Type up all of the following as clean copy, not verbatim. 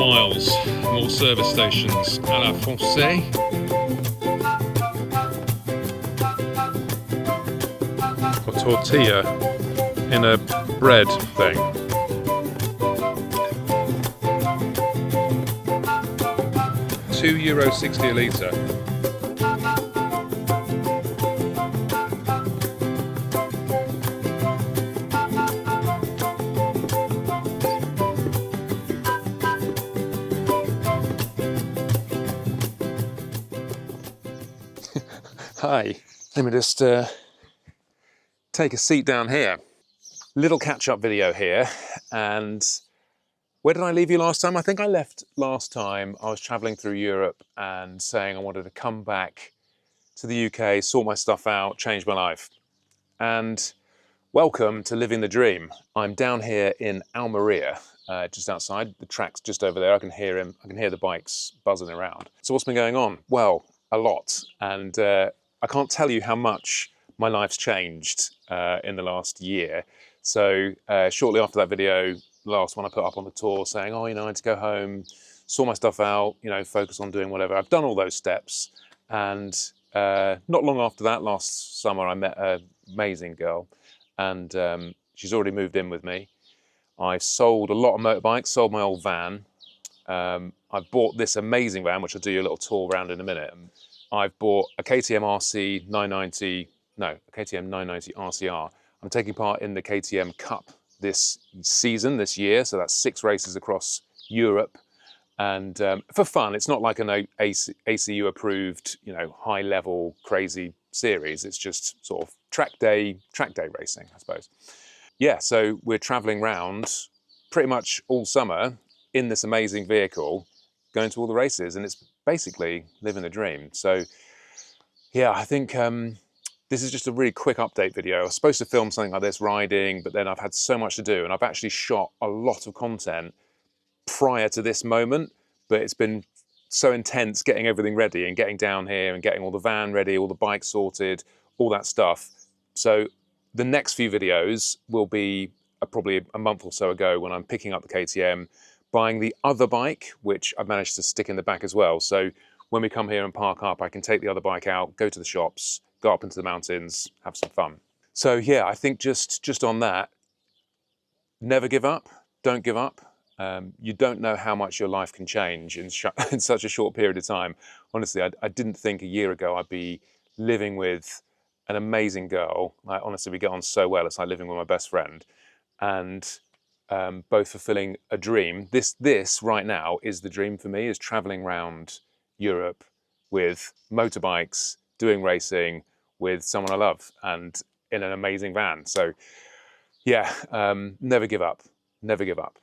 miles, more service stations, à la française. Got tortilla in a bread thing. €2.60 a litre. Hi, let me just take a seat down here. Little catch-up video here, and where did I leave you last time? I think I left last time. I was traveling through Europe and saying I wanted to come back to the UK, sort my stuff out, change my life. And welcome to living the dream. I'm down here in Almeria, just outside. The track's just over there. I can hear him. I can hear the bikes buzzing around. So what's been going on? Well, a lot. And I can't tell you how much my life's changed in the last year. So shortly after that video, last one I put up on the tour saying, oh, you know, I had to go home, sort my stuff out, you know, focus on doing whatever. I've done all those steps. And not long after that, last summer, I met an amazing girl. And she's already moved in with me. I've sold a lot of motorbikes, sold my old van. I've bought this amazing van, which I'll do you a little tour around in a minute. I've bought a KTM RC 990, no, a KTM 990 RCR. I'm taking part in the KTM Cup this season, this year. So that's 6 races across Europe. And for fun, it's not like an ACU approved, you know, high level, crazy series. It's just sort of track day racing, I suppose. Yeah, so we're traveling around pretty much all summer in this amazing vehicle, going to all the races, and it's basically living the dream. So yeah, I think this is just a really quick update video. I was supposed to film something like this riding, but then I've had so much to do, and I've actually shot a lot of content prior to this moment, but it's been so intense getting everything ready and getting down here and getting all the van ready, all the bikes sorted, all that stuff. So the next few videos will be probably a month or so ago when I'm picking up the KTM, buying the other bike, which I've managed to stick in the back as well. So when we come here and park up, I can take the other bike out, go to the shops, go up into the mountains, have some fun. So yeah, I think just on that, never give up, don't give up. You don't know how much your life can change in such a short period of time. Honestly, I didn't think a year ago I'd be living with an amazing girl. Like, honestly, we get on so well. It's like living with my best friend, and both fulfilling a dream. This right now is the dream for me, is traveling around Europe with motorbikes, doing racing with someone I love and in an amazing van. So yeah, never give up, never give up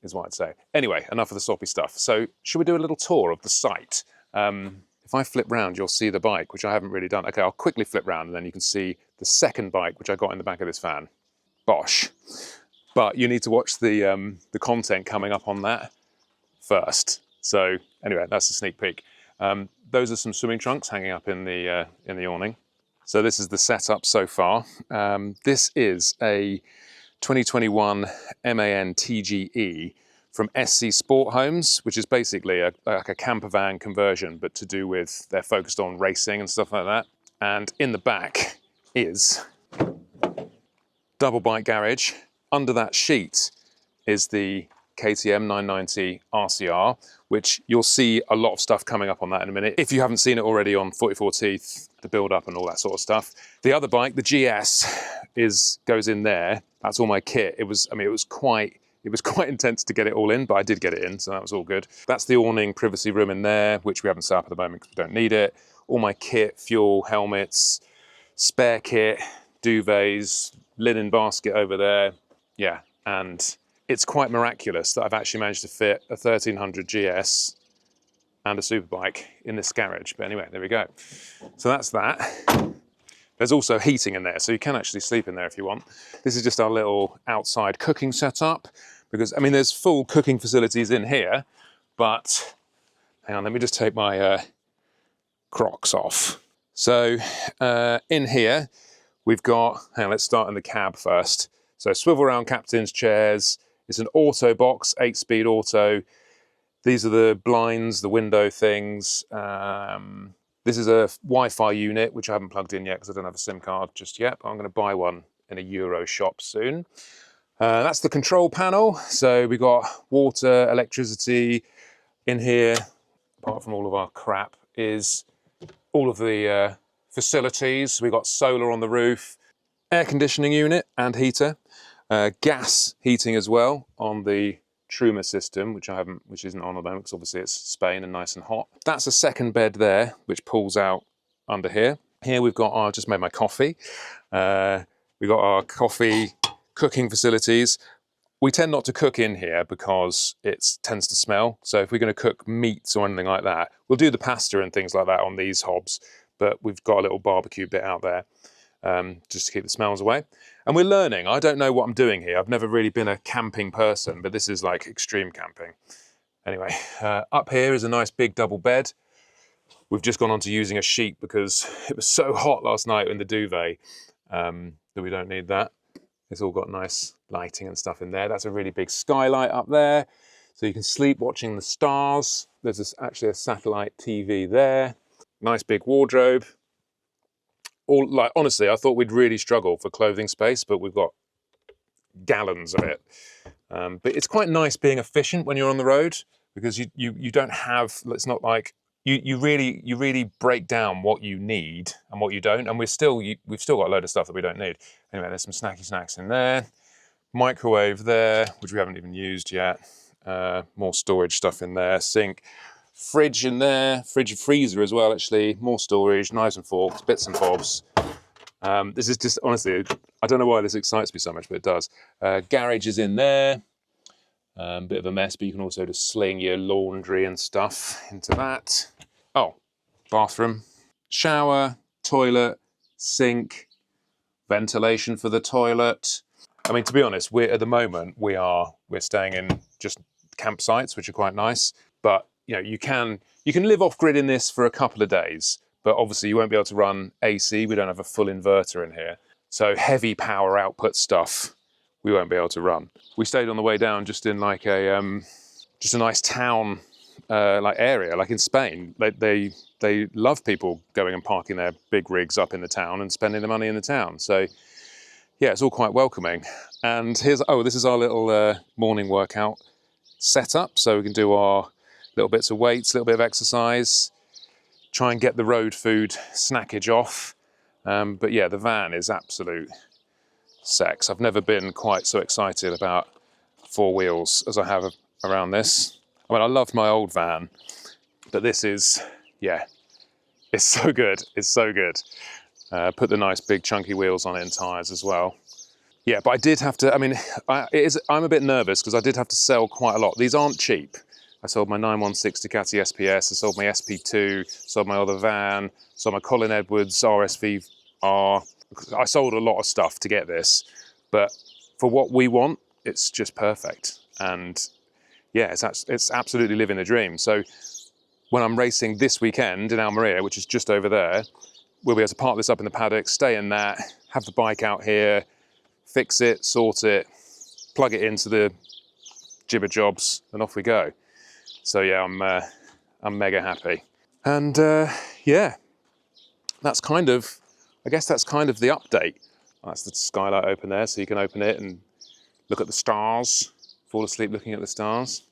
is what I'd say. Anyway, enough of the sloppy stuff. So should we do a little tour of the site? If I flip round, you'll see the bike, which I haven't really done. Okay, I'll quickly flip round and then you can see the second bike, which I got in the back of this van. Bosh. But you need to watch the content coming up on that first. So anyway, that's a sneak peek. Those are some swimming trunks hanging up in the awning. So this is the setup so far. This is a 2021 MAN TGE from SC Sport Homes, which is basically like a camper van conversion, but to do with, they're focused on racing and stuff like that. And in the back is double bike garage. Under that sheet is the KTM 990 RCR, which you'll see a lot of stuff coming up on that in a minute. If you haven't seen it already on 44 Teeth, the build up and all that sort of stuff. The other bike, the GS, goes in there. That's all my kit. It was quite intense to get it all in, but I did get it in, so that was all good. That's the awning privacy room in there, which we haven't set up at the moment because we don't need it. All my kit, fuel, helmets, spare kit, duvets, linen basket over there. Yeah, and it's quite miraculous that I've actually managed to fit a 1300 GS and a superbike in this garage. But anyway, there we go. So that's that. There's also heating in there, so you can actually sleep in there if you want. This is just our little outside cooking setup, because, I mean, there's full cooking facilities in here, but hang on, let me just take my Crocs off. So in here, we've got, hang on, let's start in the cab first. So swivel round captain's chairs. It's an auto box, 8-speed auto. These are the blinds, the window things. This is a Wi-Fi unit, which I haven't plugged in yet because I don't have a SIM card just yet, but I'm going to buy one in a Euro shop soon. That's the control panel. So we've got water, electricity in here, apart from all of our crap, is all of the facilities. We've got solar on the roof, air conditioning unit and heater, gas heating as well on the Truma system, which isn't on at the moment because obviously it's Spain and nice and hot. That's a second bed there, which pulls out under here. Here we've got I just made my coffee. We've got our coffee cooking facilities. We tend not to cook in here because it tends to smell. So if we're going to cook meats or anything like that, we'll do the pasta and things like that on these hobs. But we've got a little barbecue bit out there just to keep the smells away. And we're learning. I don't know what I'm doing here. I've never really been a camping person, but this is like extreme camping. Anyway, up here is a nice big double bed. We've just gone on to using a sheet because it was so hot last night in the duvet that we don't need that. It's all got nice lighting and stuff in there. That's a really big skylight up there. So you can sleep watching the stars. There's actually a satellite TV there. Nice big wardrobe. Honestly, I thought we'd really struggle for clothing space, but we've got gallons of it. But it's quite nice being efficient when you're on the road because you don't have, it's not like, you really break down what you need and what you don't. And we've still got a load of stuff that we don't need. Anyway, there's some snacky snacks in there. Microwave there, which we haven't even used yet. More storage stuff in there. Sink. Fridge in there, fridge and freezer as well, actually. More storage, knives and forks, bits and bobs. This is just, honestly, I don't know why this excites me so much, but it does. Garage is in there. Bit of a mess, but you can also just sling your laundry and stuff into that. Oh, bathroom. Shower, toilet, sink, ventilation for the toilet. I mean, to be honest, at the moment, we're staying in just campsites, which are quite nice, but you know, you can live off grid in this for a couple of days, but obviously you won't be able to run AC. We don't have a full inverter in here. So heavy power output stuff, we won't be able to run. We stayed on the way down just in like just a nice town like area, like in Spain. They love people going and parking their big rigs up in the town and spending the money in the town. So yeah, it's all quite welcoming. And this is our little morning workout setup. So we can do our little bits of weights, a little bit of exercise, try and get the road food snackage off. But yeah, the van is absolute sex. I've never been quite so excited about four wheels as I have around this. I mean, I loved my old van, but this is, yeah, it's so good. It's so good. Put the nice big chunky wheels on it and tyres as well. Yeah, but I did have to, I mean, I'm a bit nervous because I did have to sell quite a lot. These aren't cheap. I sold my 916 Ducati SPS, I sold my SP2, sold my other van, sold my Colin Edwards RSV-R. I sold a lot of stuff to get this, but for what we want, it's just perfect. And yeah, it's absolutely living the dream. So when I'm racing this weekend in Almeria, which is just over there, we'll be able to park this up in the paddock, stay in that, have the bike out here, fix it, sort it, plug it into the jibber jobs, and off we go. So yeah, I'm mega happy. And yeah, that's kind of, I guess that's kind of the update. That's the skylight open there, so you can open it and look at the stars, fall asleep looking at the stars.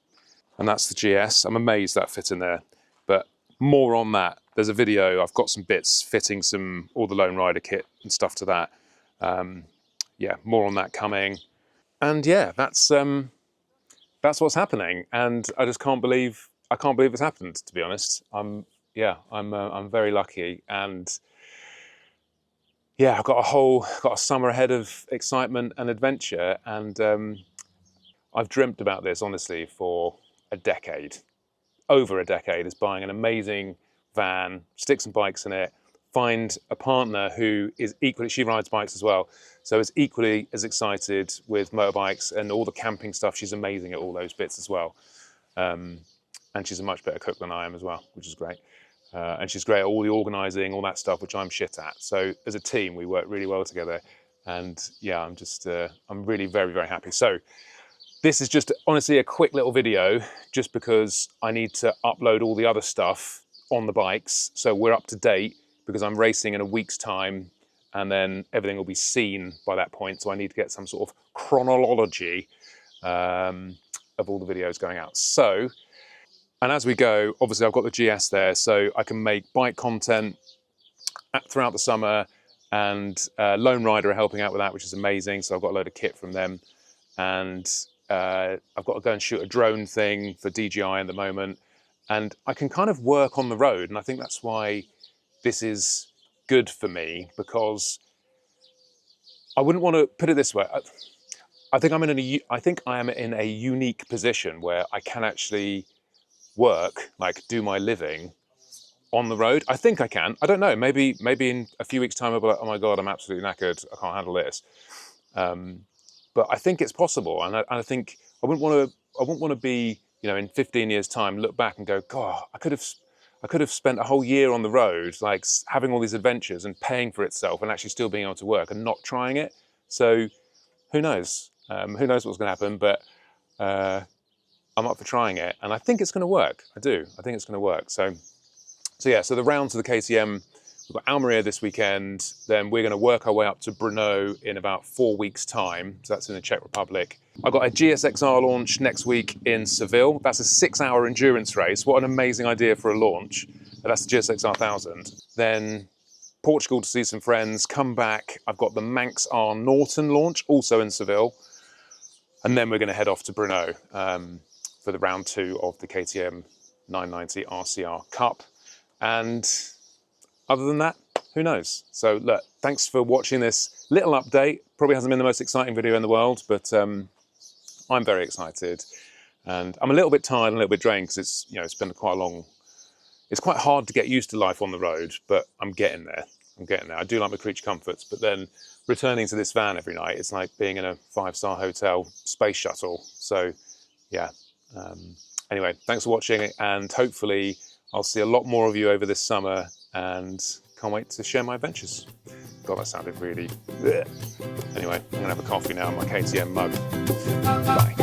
And that's the GS. I'm amazed that fit in there, but more on that. There's a video, I've got some bits fitting all the Lone Rider kit and stuff to that. Yeah, more on that coming. And yeah, that's what's happening. And I just can't believe it's happened, to be honest. I'm very lucky. And yeah, I've got a summer ahead of excitement and adventure. And I've dreamt about this, honestly, for a decade. Over a decade, is buying an amazing van, stick some bikes in it, find a partner who is equally, she rides bikes as well, so is equally as excited with motorbikes and all the camping stuff. She's amazing at all those bits as well. And she's a much better cook than I am as well, which is great. And she's great at all the organising, all that stuff, which I'm shit at. So as a team, we work really well together. And yeah, I'm really very, very happy. So This is just honestly a quick little video just because I need to upload all the other stuff on the bikes so we're up to date, because I'm racing in a week's time and then everything will be seen by that point. So I need to get some sort of chronology of all the videos going out. So, and as we go, obviously I've got the GS there, so I can make bike content throughout the summer, and Lone Rider are helping out with that, which is amazing. So I've got a load of kit from them, and I've got to go and shoot a drone thing for DJI at the moment, and I can kind of work on the road, and I think that's why this is good for me, because I wouldn't want to put it this way. I think I am in a unique position where I can actually work, like do my living on the road. I think I can. I don't know. Maybe in a few weeks' time I'll be like, oh my God, I'm absolutely knackered. I can't handle this. But I think it's possible, and I think I wouldn't want to be, you know, in 15 years' time, look back and go, God, I could have spent a whole year on the road, like having all these adventures and paying for itself, and actually still being able to work and not trying it. So who knows? Who knows what's going to happen? But I'm up for trying it, and I think it's going to work. I do. I think it's going to work. So yeah. So the rounds of the KTM, we've got Almeria this weekend. Then we're going to work our way up to Brno in about 4 weeks' time. So that's in the Czech Republic. I've got a GSXR launch next week in Seville. That's a 6-hour endurance race. What an amazing idea for a launch. That's the GSXR 1000. Then Portugal to see some friends, come back. I've got the Manx R Norton launch, also in Seville. And then we're going to head off to Brno for the round 2 of the KTM 990 RCR Cup. And other than that, who knows? So look, thanks for watching this little update. Probably hasn't been the most exciting video in the world, but I'm very excited. And I'm a little bit tired and a little bit drained because it's, you know, it's been quite a long, it's quite hard to get used to life on the road, but I'm getting there. I'm getting there. I do like my creature comforts, but then returning to this van every night, it's like being in a 5-star hotel space shuttle. So yeah. Anyway, thanks for watching, and hopefully I'll see a lot more of you over this summer, and can't wait to share my adventures. God, that sounded really... Anyway, I'm gonna have a coffee now in my KTM mug. Bye.